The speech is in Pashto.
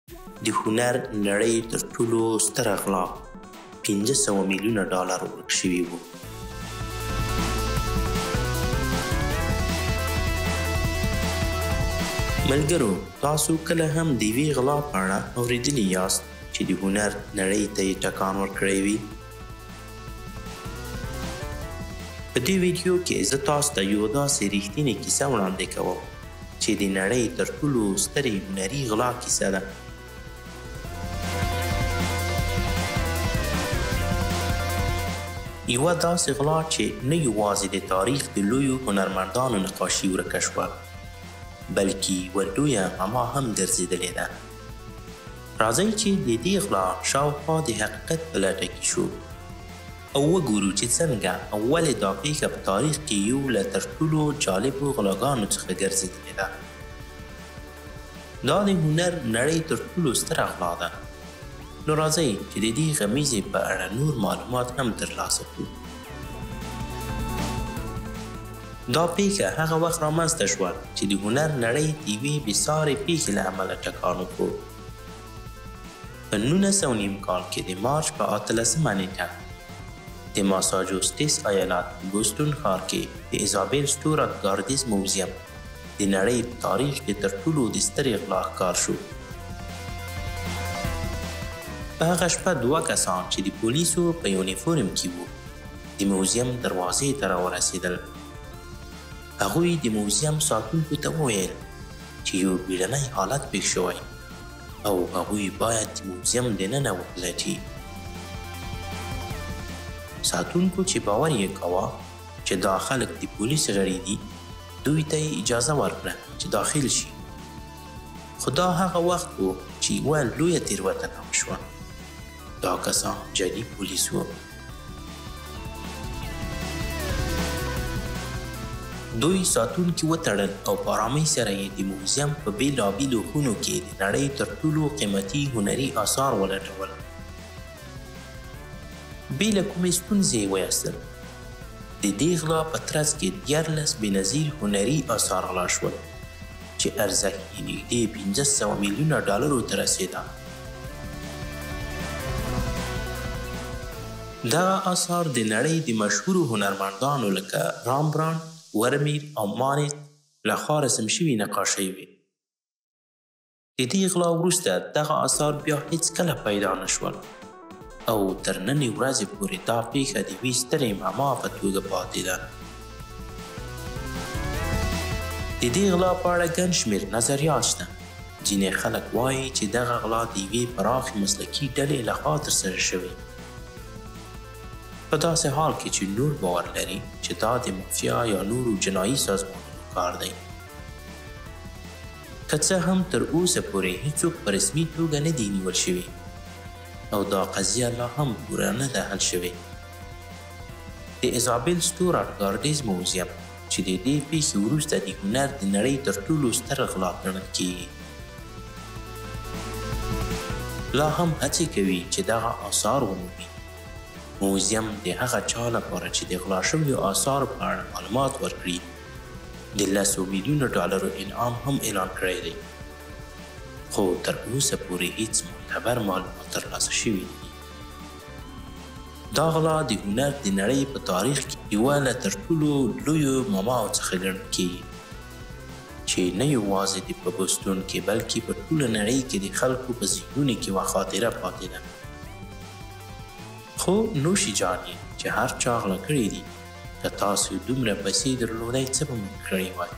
د هنر نړۍ تر ټولو ستره غلا 500 میلیونه ډالر ورک شوي وو. ملګرو، تاسو کله هم د یوې غلا په اړه اورېدلي یاست چې د هنر نړۍ ته یې ټکان ورکړی وي؟ په دې ویډیو کې زه تاسو ته یو داسې رښتینې کیسه وړاندې کوم چې د نړۍ تر ټولو سترې هنري غلا کیسه ده. یوه داسې غلا چې نه یوازې د تاریخ د لویو هنرمندانو نقاشي ورکه شوه، بلکې یوه لویه معما هم ګرځېدلې ده. راځئ چې د دې غلا شاوخوا د حقیقت په لټه کې شو او وګورو چې څنګه ولې دا پیښه په تاریخ کې یو له تر ټولو جالبو غلاګانو څخه ګرځېدلې ده. دا د هنر نړۍ تر ټولو ستره غلا ده. نو راځئ چې د دې غمیزې په اړه نور معلومات هم ترلاسه کړو. دا پیښه هغه وخت رامنځته شوه چې د هنر نړۍ د یوې بېسارې پیښې له امله ټکان وکړو. په 1909 کال کې د مارچ په 18مه نېټه د ماساچوسټس ایالت بوسټون ښار کې د ایزابل سټیوارټ ګاردیز موزیم د نړۍ په تاریخ کې تر ټولو د سترې غلا ښکار شو. په هغه شپه 2 کسان چې د پولیسو په یونیفورم کې وو د موزیم دروازې ته راورسېدل. هغوی د موزیم ساتونکو ته وویل چې یو بیړنی حالت پېښ شوی او هغوی باید د موزیم دننه وپلټي. ساتونکو چې باور یې کاوه چې دا خلک د پولیس غړي دي، دوی ته یې اجازه ورکړه چې داخل شي. خو دا هغه وخت و چې یوه لویه تېروتنه وشوه. دا کسان جعلي پولیس وو. دوی ساتونکي وتړل او په آرامۍ سره یې د موزیم په بېلابېلو خونو کې د نړۍ تر ټولو قیمتي هنري اثار ولټول. بې له کومې ستونزې یې ویستل. د دې غلا په ترڅ کې 14 بېنظیر هنري اثار غلا شول چې ارزښت یې نږدې 500 میلیونه ډالرو ته رسېده. دغه اثار د نړۍ د مشهورو هنرمندانو لکه رامبرانډ، ورمیر او مانیت لخوا رسم شوي نقاشۍ وې. د دې غلا وروسته دغه اثار بیا هیڅکله پیدا نه شول او تر نننۍ ورځې پورې دا پیښه د یوې سترې معما په توګه پاتې ده. د دې غلا په اړه ګڼ شمېر نظریات شته. ځینې خلک وایي چې دغه غلا د یوې پراخې مسلکي ډلې لخوا ترسره شوې، په داسې حال کې چې نور باور لري چې دا د مافیا یا نورو جنایي سازمانونو کار دی. که څه هم تر اوسه پورې هیڅوک په رسمي توګه نه دي نیول شوي او دا قضیه لا هم پوره نه ده حل شوې. د ایزابل سټیوارټ ګاردیز موزیم چې د دې پیښې وروسته د هنر د نړۍ تر ټولو ستره غلا ګڼل کیږي، لا هم هڅې کوي چې دغه آثار ومومي. موزیم د هغه چا لپاره چې د غلا شویو آثارو په اړه معلومات ورکړي د 10 میلیونو ډالرو انعام هم اعلان کړی دی، خو تر اوسه پورې هیڅ معتبر معلومات ترلاسه شوي نه دي. دا غلا د هنر د نړۍ په تاریخ کې یوه له تر ټولو لویو معماو څخه ګڼل کیږي چې نه یوازې په بوسټون کې بلکې په ټوله نړۍ کې د خلکو په ذهنونو کې یوه خاطره پاتې ده. خو نوشي جانې چې هر چا غلا کړی دي، که تاسو دومره پیسې درلودی څه به مو کړی وای؟